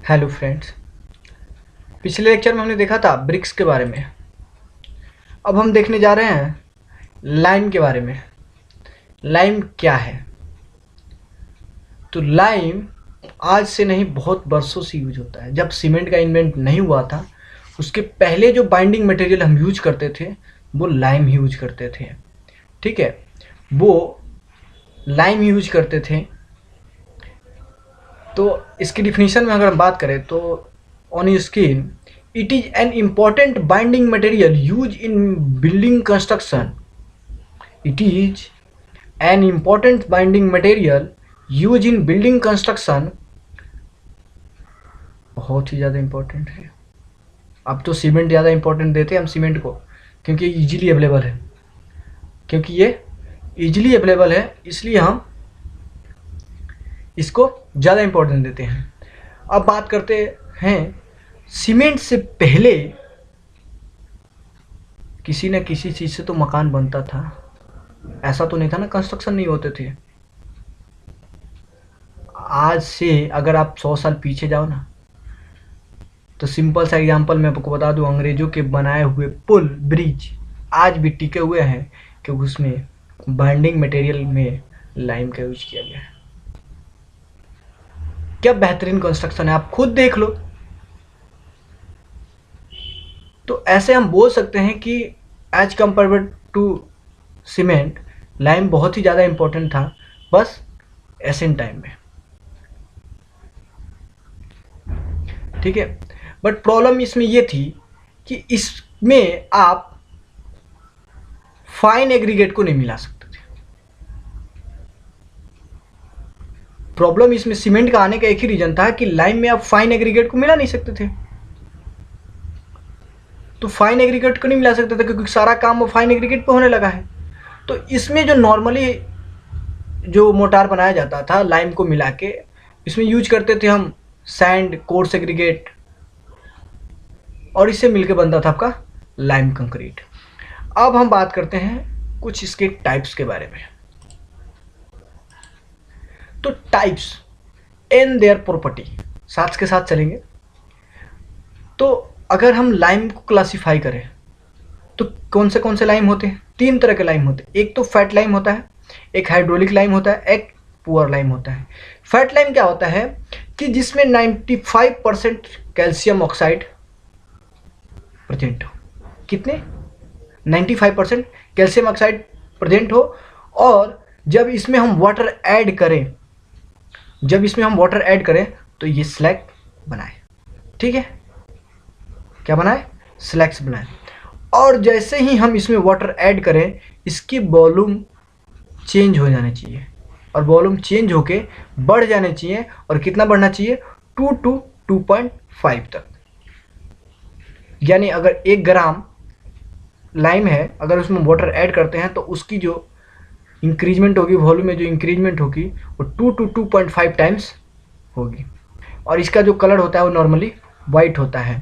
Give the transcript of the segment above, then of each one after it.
Hello friends. पिछले lecture में हमने देखा था ब्रिक्स के बारे में। अब हम देखने जा रहे हैं लाइम के बारे में। लाइम क्या है? तो लाइम आज से नहीं, बहुत बरसों से यूज होता है। जब सीमेंट का इन्वेंट नहीं हुआ था, उसके पहले जो बाइंडिंग मटेरियल हम यूज करते थे वो लाइम यूज करते थे। ठीक है, वो लाइम यूज करते थे। तो इसकी डिफिनीशन में अगर हम बात करें तो on your screen, it is an important binding material used in building construction. It is an important binding material used in building construction. बहुत ही ज़्यादा इम्पोर्टेंट है। अब तो सीमेंट ज़्यादा इम्पोर्टेंट देते हैं हम सीमेंट को, क्योंकि इजीली अवेलेबल है। क्योंकि ये इजीली अवेलेबल है, इसलिए हम इसको ज़्यादा इम्पोर्टेंस देते हैं। अब बात करते हैं, सीमेंट से पहले किसी न किसी चीज़ से तो मकान बनता था। ऐसा तो नहीं था ना कंस्ट्रक्शन नहीं होते थे। आज से अगर आप 100 साल पीछे जाओ ना, तो सिंपल सा एग्जांपल मैं आपको बता दूं, अंग्रेजों के बनाए हुए पुल ब्रिज आज भी टिके हुए हैं, क्योंकि उसमें बाइंडिंग मटेरियल में लाइम का यूज किया गया है। क्या बेहतरीन कंस्ट्रक्शन है, आप खुद देख लो। तो ऐसे हम बोल सकते हैं कि as compare to cement, lime बहुत ही ज़्यादा इम्पोर्टेंट था, बस एशियन टाइम में। ठीक है, बट प्रॉब्लम इसमें ये थी कि इसमें आप फाइन एग्रीगेट को नहीं मिला सकते थे। प्रॉब्लम इसमें सीमेंट का आने का एक ही रीजन था कि लाइम में आप फाइन एग्रीगेट को मिला नहीं सकते थे। तो फाइन एग्रीगेट को नहीं मिला सकते थे क्योंकि सारा काम वो फाइन एग्रीगेट पे होने लगा है। तो इसमें जो नॉर्मली जो मोटार बनाया जाता था लाइम को मिला के, इसमें यूज करते थे हम सैंड, कोर्स एग्रीगेट, और इससे मिलके बनता था आपका लाइम कंक्रीट। अब हम बात करते हैं कुछ इसके टाइप्स के बारे में। तो टाइप्स एंड देयर प्रॉपर्टी साथ के साथ चलेंगे। तो अगर हम लाइम को क्लासिफाई करें तो कौन से लाइम होते हैं? 3 तरह के लाइम होते हैं। एक तो फैट लाइम होता है, एक हाइड्रोलिक लाइम होता है, एक पुअर लाइम होता है। फैट लाइम क्या होता है कि जिसमें 95% कैल्शियम ऑक्साइड प्रेजेंट हो। कितने? 95% कैल्शियम ऑक्साइड प्रेजेंट हो। और जब इसमें हम वाटर ऐड करें तो ये स्लैग बनाए। ठीक है, क्या बनाए? स्लैग्स बनाए। और जैसे ही हम इसमें वाटर ऐड करें, इसकी वॉल्यूम चेंज हो जानी चाहिए, और वॉल्यूम चेंज होके बढ़ जाने चाहिए। और कितना बढ़ना चाहिए? 2 to 2.5 तक। यानी अगर 1 ग्राम लाइम है, अगर उसमें वाटर ऐड करते हैं तो उसकी जो इंक्रीजमेंट होगी, वॉल्यूम में जो इंक्रीजमेंट होगी वो 2 to 2.5 टाइम्स होगी। और इसका जो कलर होता है वो नॉर्मली वाइट होता है।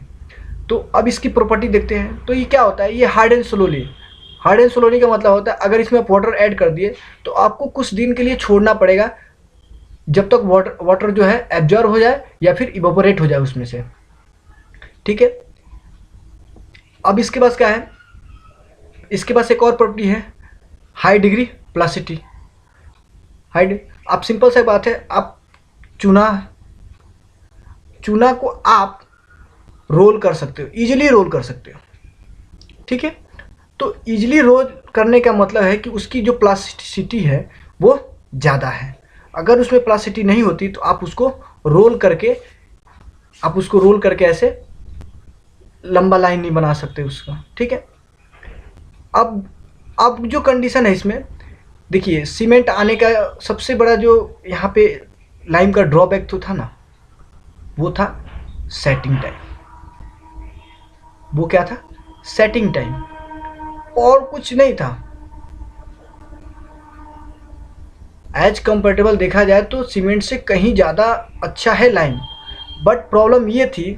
तो अब इसकी प्रॉपर्टी देखते हैं। तो ये क्या होता है? ये हार्ड एंड स्लोली का मतलब होता है अगर इसमें आप वाटर ऐड कर दिए तो आपको कुछ दिन के लिए छोड़ना पड़ेगा, जब तक वाटर जो है एब्जॉर्ब हो जाए या फिर इवेपोरेट हो जाए उसमें से। ठीक है, अब इसके पास क्या है? इसके पास एक और प्रॉपर्टी है, हाई डिग्री प्लास्टिसिटी। आप सिंपल सा बात है, आप चूना को आप रोल कर सकते हो, इजीली रोल कर सकते हो। ठीक है, तो इजीली रोल करने का मतलब है कि उसकी जो प्लास्टिसिटी है वो ज़्यादा है। अगर उसमें प्लास्टिसिटी नहीं होती तो आप उसको रोल करके ऐसे लंबा लाइन नहीं बना सकते उसका। ठीक है, अब जो कंडीशन है इसमें देखिए, सीमेंट आने का सबसे बड़ा जो यहाँ पे लाइम का ड्रॉबैक तो था ना, वो था सेटिंग टाइम। वो क्या था? सेटिंग टाइम, और कुछ नहीं था। एज कंपेरेबल देखा जाए तो सीमेंट से कहीं ज़्यादा अच्छा है लाइम, बट प्रॉब्लम ये थी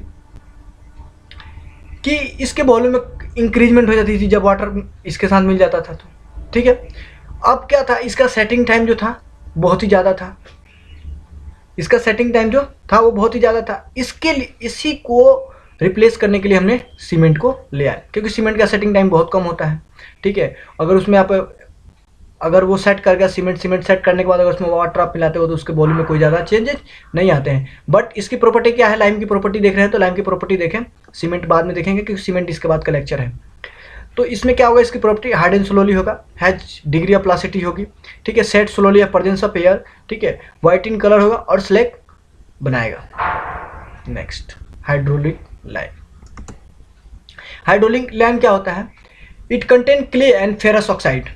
कि इसके वॉल्यूम में इंक्रीजमेंट हो जाती थी जब वाटर इसके साथ मिल जाता था तो। ठीक है, अब क्या था, इसका सेटिंग टाइम जो था बहुत ही ज़्यादा था। इसका सेटिंग टाइम जो था वो बहुत ही ज़्यादा था। इसके लिए इसी को रिप्लेस करने के लिए हमने सीमेंट को ले आए, क्योंकि सीमेंट का सेटिंग टाइम बहुत कम होता है। ठीक है, अगर उसमें आप अगर वो सेट कर गया सीमेंट सेट करने के बाद अगर उसमें वाटर आप मिलाते हो तो उसके वॉल्यूम में कोई ज़्यादा चेंजेस नहीं आते हैं। बट इसकी प्रॉपर्टी क्या है, लाइम की प्रॉपर्टी देख रहे हैं तो लाइम की प्रॉपर्टी देखें, सीमेंट बाद में देखेंगे क्योंकि सीमेंट इसके बाद का लेक्चर है। तो इसमें क्या होगा, इसकी प्रॉपर्टी हार्ड एंड स्लोली होगा, हैज डिग्री ऑफ प्लासिटी होगी। ठीक है, set slowly of presence of air. ठीक है, व्हाइट इन कलर होगा और स्लैग बनाएगा। Next, hydraulic lime. Hydraulic lime क्या होता है, it contain clay and ferrous oxide.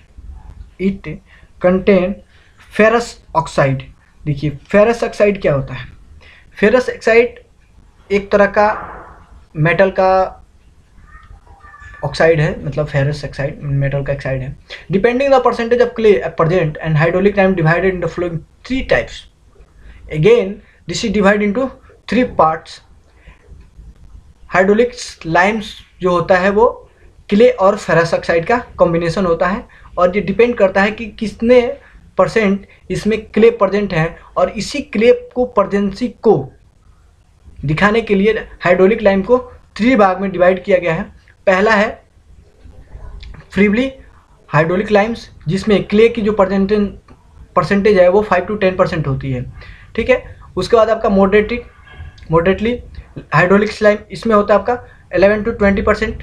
It contain ferrous oxide. देखिए फेरस ऑक्साइड क्या होता है, फेरस ऑक्साइड एक तरह का मेटल का ऑक्साइड है, मतलब फेरस ऑक्साइड मेटल का ऑक्साइड है। Depending the percentage of clay present and hydraulic lime divided in the flowing 3 types. Again this is divide into 3 parts. Hydraulic Lyme's जो होता है वो क्ले और फेरस ऑक्साइड का कॉम्बिनेशन होता है, और ये डिपेंड करता है कि कितने परसेंट इसमें क्ले प्रेजेंट है, और इसी क्ले को प्रेजेंसी को दिखाने के लिए हाइड्रोलिक लाइम को 3 भाग में डिवाइड किया गया है। पहला है फ्रीबली हाइड्रोलिक लाइम्स, जिसमें क्ले की जो परसेंटेज है वो 5 to 10% होती है। ठीक है, उसके बाद आपका मॉडरेटली हाइड्रोलिक लाइम, इसमें होता है आपका 11 to 20%।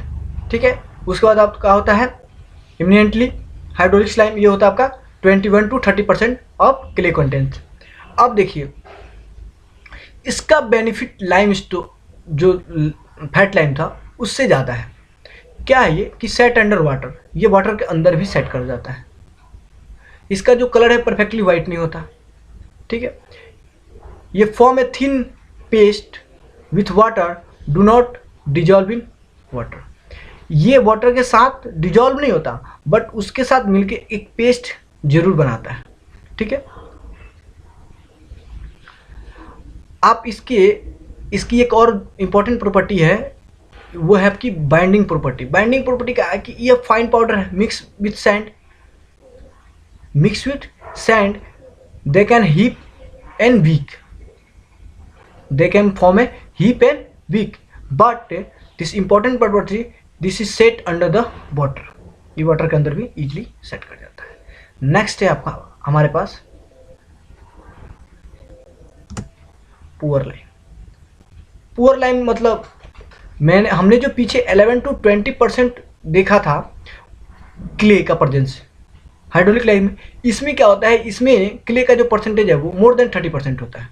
ठीक है, उसके बाद आपका होता है इमिनेंटली हाइड्रोलिक लाइम, ये होता है आपका 21 to 30% ऑफ क्ले कंटेंट। अब देखिए इसका बेनिफिट लाइम जो फैट लाइम था उससे ज़्यादा है। क्या है ये कि सेट अंडर वाटर, ये वाटर के अंदर भी सेट कर जाता है। इसका जो कलर है परफेक्टली वाइट नहीं होता। ठीक है, ये form a thin paste with water, do not dissolve in water. ये वाटर के साथ डिजॉल्व नहीं होता, बट उसके साथ मिलके एक पेस्ट जरूर बनाता है। ठीक है, आप इसकी एक और इम्पॉर्टेंट प्रॉपर्टी है, वो है आपकी बाइंडिंग प्रॉपर्टी। बाइंडिंग प्रॉपर्टी क्या है कि ये फाइन पाउडर है, mix with sand they can heap and weak, they can form a heap and weak, but this important property, this is set under the water. ये water के अंदर भी easily set कर जाता है। नेक्स्ट है आपका हमारे पास पुअर लाइम। पुअर लाइम मतलब हमने जो पीछे 11 to 20% देखा था क्ले का प्रेजेंस हाइड्रोलिक लाइम में, इसमें क्या होता है, इसमें क्ले का जो परसेंटेज है वो मोर देन 30% होता है,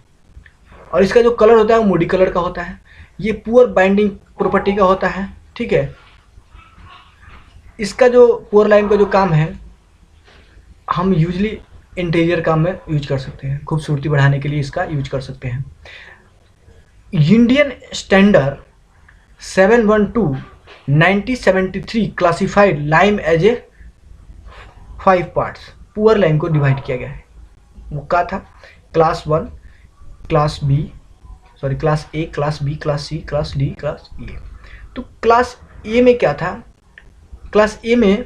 और इसका जो कलर होता है वो मूडी कलर का होता है। ये पुअर बाइंडिंग प्रॉपर्टी का होता है। ठीक है, इसका जो पुअर लाइम का जो काम है हम यूजली इंटीरियर काम में यूज कर सकते हैं, खूबसूरती बढ़ाने के लिए इसका यूज कर सकते हैं। Indian standard 712/1973 classified lime as a 5 parts. Poor lime को डिवाइड किया गया है। वो क्या था, class 1, class B, sorry class A, class B, class C, class D, class A. तो क्लास ए में क्या था, क्लास ए में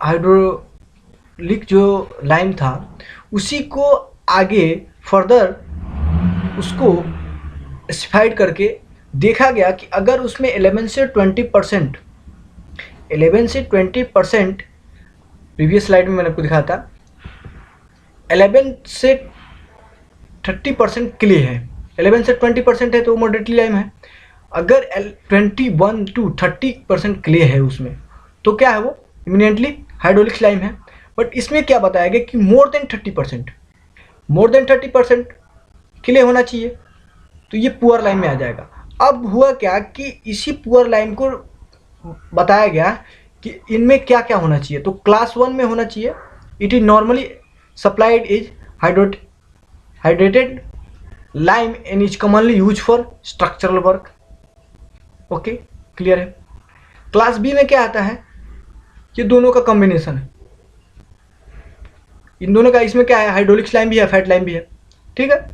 हाइड्रोलिक जो लाइम था उसी को आगे फर्दर उसको स्पेसिफाइड करके देखा गया कि अगर उसमें 11 से 20% प्रीवियस स्लाइड में मैंने आपको दिखाया था 11 से 30% क्ले है, 11 से 20% है तो मॉडरेटली लाइम है। अगर 21 to 30% क्ले है उसमें तो क्या है, वो इमिनेंटली हाइड्रोलिक लाइम है। बट इसमें क्या बताया गया कि मोर देन 30% क्ले होना चाहिए, तो ये पुअर लाइम में आ जाएगा। अब हुआ क्या कि इसी पुअर लाइम को बताया गया कि इनमें क्या क्या होना चाहिए। तो क्लास 1 में होना चाहिए, it is normally supplied is hydrated lime and is commonly use for structural work. Okay, clear है। क्लास बी में क्या आता है, ये दोनों का कॉम्बिनेशन है, इन दोनों का। इसमें क्या है, हाइड्रोलिक लाइम भी है, फैट लाइम भी है। ठीक है,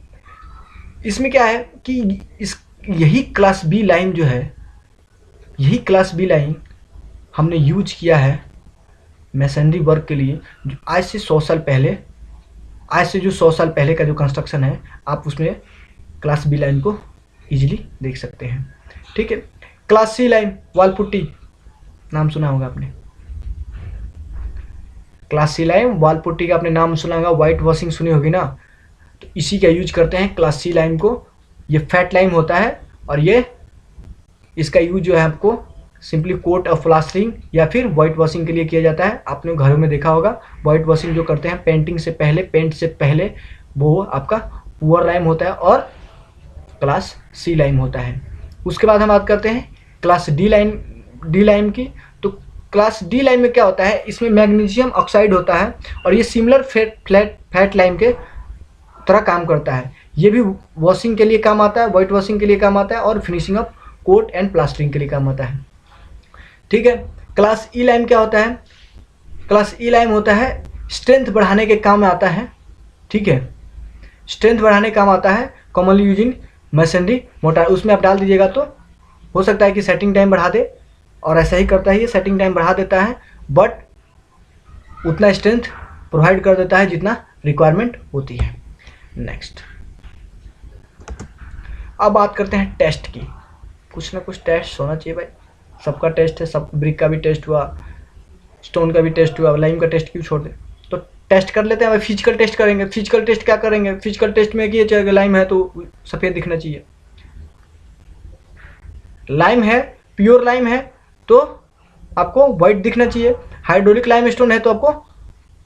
इसमें क्या है कि यही क्लास बी लाइम जो है, यही क्लास बी लाइम हमने यूज किया है मैसनरी वर्क के लिए, जो आज से 100 साल पहले आज से जो 100 साल पहले का जो कंस्ट्रक्शन है, आप उसमें क्लास बी लाइम को इजीली देख सकते हैं। ठीक है, class C lime wall putty, नाम सुना होगा आपने। Class C lime wall putty का आपने नाम सुना होगा, वाइट वॉशिंग सुनी होगी ना, तो इसी का यूज करते हैं क्लास सी लाइम को। ये फैट लाइम होता है और ये इसका यूज जो है आपको सिंपली कोट ऑफ प्लास्टरिंग या फिर वाइट वॉशिंग के लिए किया जाता है। आपने घरों में देखा होगा वाइट वॉशिंग जो करते हैं पेंटिंग से पहले, पेंट से पहले, वो आपका पुअर लाइम होता है और क्लास सी लाइम होता है। उसके बाद हम बात करते हैं क्लास डी लाइम की। तो क्लास डी लाइम में क्या होता है, इसमें मैग्नीशियम ऑक्साइड होता है और ये सिमिलर फैट लाइम के तरह काम करता है। ये भी वॉशिंग के लिए काम आता है, वाइट वॉशिंग के लिए काम आता है और finishing of coat and plastering के लिए काम आता है। ठीक है, क्लास ई लाइम क्या होता है, क्लास ई लाइम होता है स्ट्रेंथ बढ़ाने के काम में आता है। ठीक है, स्ट्रेंथ बढ़ाने का काम आता है, commonly use in machinery motor. उसमें आप डाल दीजिएगा तो हो सकता है कि सेटिंग टाइम बढ़ा दे, और ऐसा ही करता है ये, सेटिंग टाइम बढ़ा देता है बट उतना स्ट्रेंथ प्रोवाइड कर देता है जितना रिक्वायरमेंट होती है। नेक्स्ट, अब बात करते हैं टेस्ट की। कुछ ना कुछ टेस्ट होना चाहिए भाई, सबका टेस्ट है, सब ब्रिक का भी टेस्ट हुआ, स्टोन का भी टेस्ट हुआ, लाइम का टेस्ट क्यों छोड़ दे। तो टेस्ट कर लेते हैं भाई, फिजिकल टेस्ट करेंगे। फिजिकल टेस्ट क्या करेंगे, फिजिकल टेस्ट में कि ये लाइम है तो सफ़ेद दिखना चाहिए, लाइम है प्योर लाइम है तो आपको वाइट दिखना चाहिए, हाइड्रोलिक लाइम स्टोन है तो आपको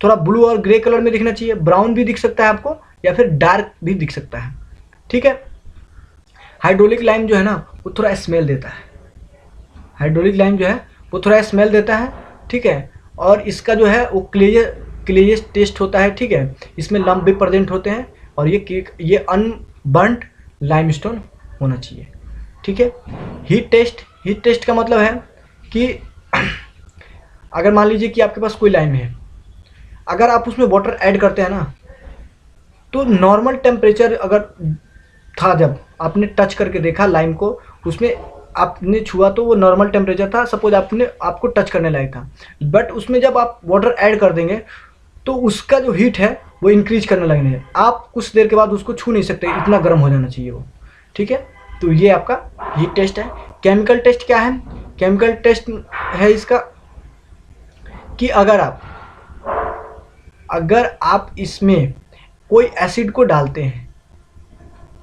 थोड़ा ब्लू और ग्रे कलर में दिखना चाहिए, ब्राउन भी दिख सकता है आपको या फिर डार्क भी दिख सकता है। ठीक है, हाइड्रोलिक लाइम जो है ना वो थोड़ा स्मेल देता है, हाइड्रोलिक लाइम जो है वो थोड़ा स्मेल देता है। ठीक है, और इसका जो है वो क्लेयस टेस्ट होता है। ठीक है, इसमें लम्प भी प्रेजेंट होते हैं और ये अनबर्न्ड लाइमस्टोन होना चाहिए। ठीक है, हीट टेस्ट का मतलब है कि अगर मान लीजिए कि आपके पास कोई लाइम है, अगर आप उसमें वाटर ऐड करते हैं ना तो नॉर्मल टेम्परेचर अगर था, जब आपने टच करके देखा लाइम को, उसमें आपने छुआ तो वो नॉर्मल टेम्परेचर था, सपोज आपको टच करने लायक था, बट उसमें जब आप वाटर ऐड कर देंगे तो उसका जो हीट है वो इंक्रीज करने लगेंगे, आप कुछ देर के बाद उसको छू नहीं सकते, इतना गर्म हो जाना चाहिए वो। ठीक है, तो ये आपका हीट टेस्ट है। केमिकल टेस्ट क्या है, केमिकल टेस्ट है इसका कि अगर आप इसमें कोई एसिड को डालते हैं,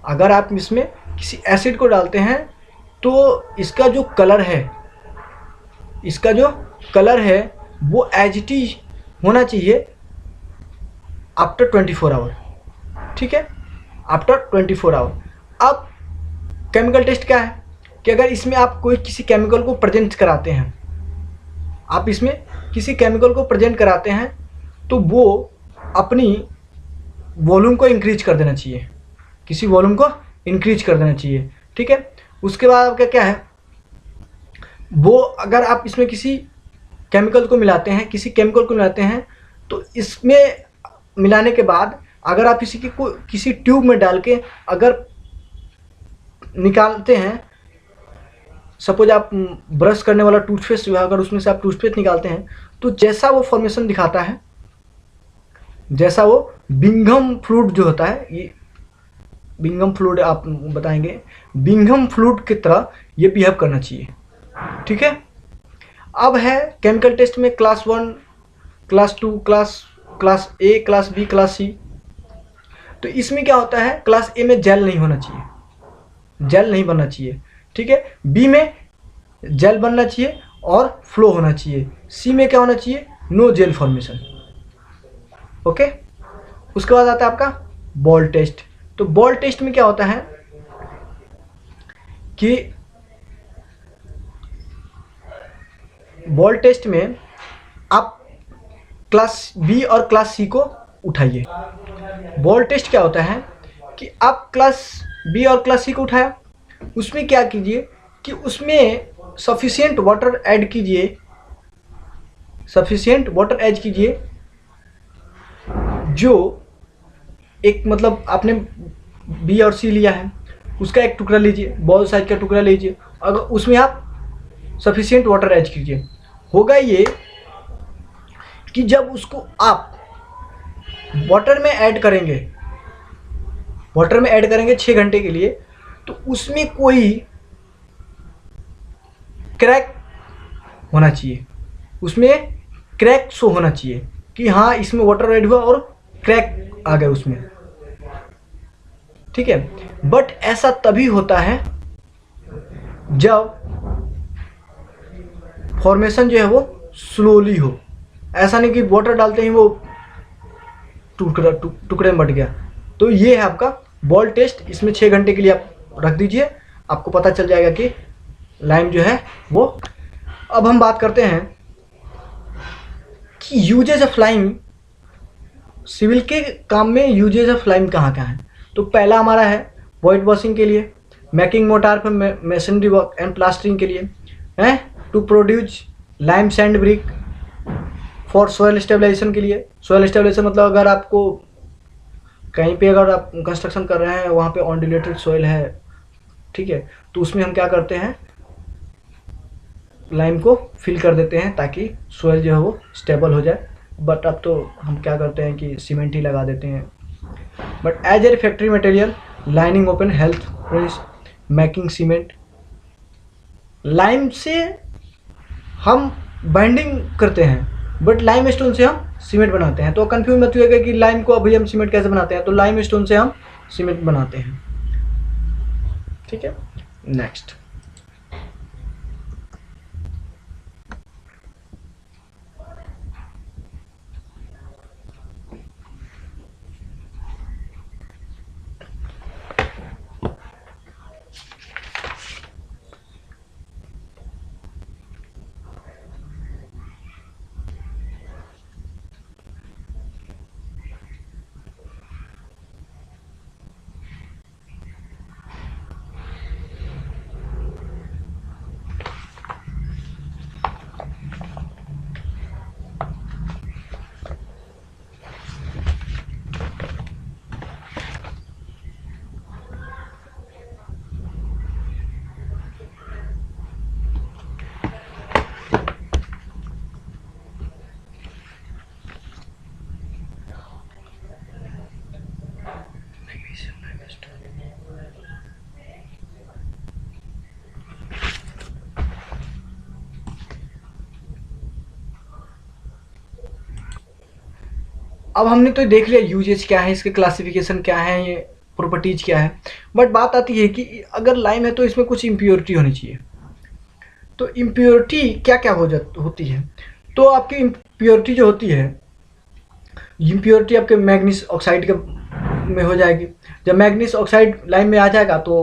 अगर आप इसमें किसी एसिड को डालते हैं तो इसका जो कलर है वो एज इट इज होना चाहिए आफ्टर 24 आवर। ठीक है, आफ्टर 24 आवर। अब केमिकल टेस्ट क्या है कि अगर इसमें आप किसी केमिकल को प्रेजेंट कराते हैं, आप इसमें किसी केमिकल को प्रेजेंट कराते हैं तो वो अपनी वॉल्यूम को इंक्रीज कर देना चाहिए, किसी वॉल्यूम को इंक्रीज कर देना चाहिए। ठीक है, उसके बाद आपका क्या है, वो अगर आप इसमें किसी केमिकल को मिलाते हैं तो इसमें मिलाने के बाद अगर आप किसी ट्यूब में डाल के अगर निकालते हैं, सपोज आप ब्रश करने वाला टूथपेस्ट जो है, अगर उसमें से आप टूथपेस्ट निकालते हैं तो जैसा वो फॉर्मेशन दिखाता है, जैसा वो बिंघम फ्लूइड जो होता है, ये बिंघम फ्लूइड आप बताएंगे, बिंघम फ्लूइड की तरह ये बिहेव करना चाहिए। ठीक है, अब है केमिकल टेस्ट में class 1, class 2, class A, class B, class C. तो इसमें क्या होता है, क्लास ए में जेल नहीं होना चाहिए, जेल नहीं बनना चाहिए। ठीक है, बी में जेल बनना चाहिए और फ्लो होना चाहिए, सी में क्या होना चाहिए, नो जेल फॉर्मेशन। ओके, उसके बाद आता है आपका बॉल टेस्ट। तो बॉल टेस्ट में क्या होता है कि बॉल टेस्ट में आप क्लास बी और क्लास सी को उठाइए। बॉल टेस्ट क्या होता है कि आप क्लास बी और क्लास सी को उठाया, उसमें क्या कीजिए कि उसमें सफिशिएंट वाटर ऐड कीजिए, जो एक मतलब आपने बी और सी लिया है, उसका एक टुकड़ा लीजिए, बॉल साइज का टुकड़ा लीजिए, अगर उसमें आप सफिशिएंट वाटर ऐड कीजिए। होगा ये कि जब उसको आप वाटर में ऐड करेंगे, वाटर में ऐड करेंगे 6 घंटे के लिए, तो उसमें कोई क्रैक होना चाहिए, उसमें क्रैक शो होना चाहिए कि हाँ इसमें वाटर ऐड हुआ और क्रैक आ गया उसमें, ठीक है। बट ऐसा तभी होता है जब फॉर्मेशन जो है वो स्लोली हो, ऐसा नहीं कि वाटर डालते ही वो टुकड़े में बट गया। तो ये है आपका बॉल टेस्ट, इसमें 6 घंटे के लिए आप रख दीजिए, आपको पता चल जाएगा कि लाइम जो है वो। अब हम बात करते हैं कि यूजेज ऑफ लाइम, सिविल के काम में यूजेज ऑफ लाइम कहाँ कहाँ है। तो पहला हमारा है वाइट वॉशिंग के लिए, मेकिंग मोटार पर मेसनरी वर्क एंड प्लास्टरिंग के लिए है, to produce lime sand brick for soil stabilization के लिए। सॉइल स्टेबलाइजेशन मतलब अगर आपको कहीं पे अगर आप कंस्ट्रक्शन कर रहे हैं वहाँ पे ऑन्डिलेटेड सॉइल है, ठीक है, तो उसमें हम क्या करते हैं, लाइम को फिल कर देते हैं ताकि सॉइल जो है वो स्टेबल हो जाए। बट अब तो हम क्या करते हैं कि सीमेंट ही लगा देते हैं। But as a factory material lining open health making cement, lime से हम बाइंडिंग करते हैं बट लाइम स्टोन से हम सीमेंट बनाते हैं। तो कंफ्यूज मत होइएगा कि लाइम को अभी हम सीमेंट कैसे बनाते हैं, तो लाइम स्टोन से हम सीमेंट बनाते हैं, ठीक है। नेक्स्ट, अब हमने तो देख लिया यूजेज क्या है, इसके क्लासिफिकेशन क्या है, ये प्रॉपर्टीज क्या है। बट बात आती है कि अगर लाइम है तो इसमें कुछ इम्प्योरिटी होनी चाहिए। तो इम्प्योरिटी क्या क्या होती है, तो आपकी इम्प्योरिटी जो होती है, इम्प्योरिटी आपके मैग्नीस ऑक्साइड के में हो जाएगी। जब मैग्नीस ऑक्साइड लाइम में आ जाएगा तो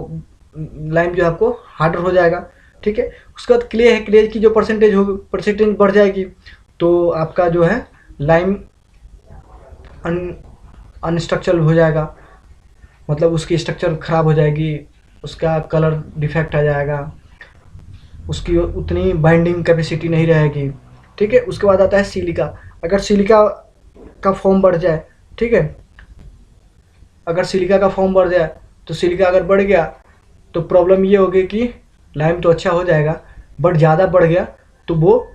लाइम जो है आपको हार्डर हो जाएगा, ठीक है। उसके बाद क्ले है, क्ले की जो परसेंटेज बढ़ जाएगी तो आपका जो है लाइम अनस्ट्रक्चरल हो जाएगा, मतलब उसकी स्ट्रक्चर ख़राब हो जाएगी, उसका कलर डिफेक्ट आ जाएगा, उसकी उतनी बाइंडिंग कैपेसिटी नहीं रहेगी, ठीक है। उसके बाद आता है सिलिका। अगर सिलिका का फॉर्म बढ़ जाए, ठीक है, अगर सिलिका का फॉर्म बढ़ जाए तो सिलिका अगर बढ़ गया तो प्रॉब्लम ये होगी कि लाइम तो अच्छा हो जाएगा बट ज़्यादा बढ़ गया तो वो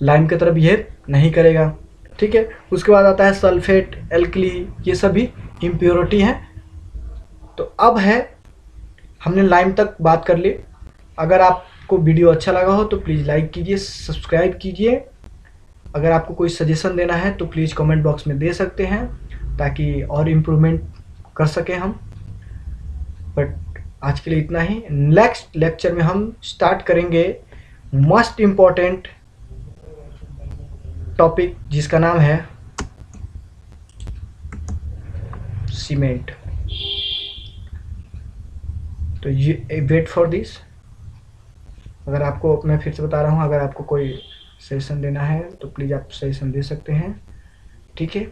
लाइम की तरह बिहेव नहीं करेगा, ठीक है। उसके बाद आता है सल्फेट, एल्कली, ये सभी इम्प्योरिटी हैं। तो अब है, हमने लाइम तक बात कर ली। अगर आपको वीडियो अच्छा लगा हो तो प्लीज़ लाइक कीजिए, सब्सक्राइब कीजिए। अगर आपको कोई सजेशन देना है तो प्लीज़ कमेंट बॉक्स में दे सकते हैं ताकि और इम्प्रूवमेंट कर सकें हम। बट आज के लिए इतना ही। नेक्स्ट लेक्चर में हम स्टार्ट करेंगे मोस्ट इम्पॉर्टेंट टॉपिक जिसका नाम है सीमेंट। तो ये वेट फॉर दिस। अगर आपको, मैं फिर से बता रहा हूँ, अगर आपको कोई सेशन देना है तो प्लीज़ आप सेशन दे सकते हैं, ठीक है।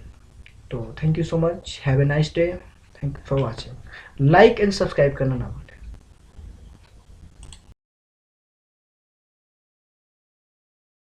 तो thank you so much, have a nice day, thank you for watching. Like and subscribe करना ना भूलें।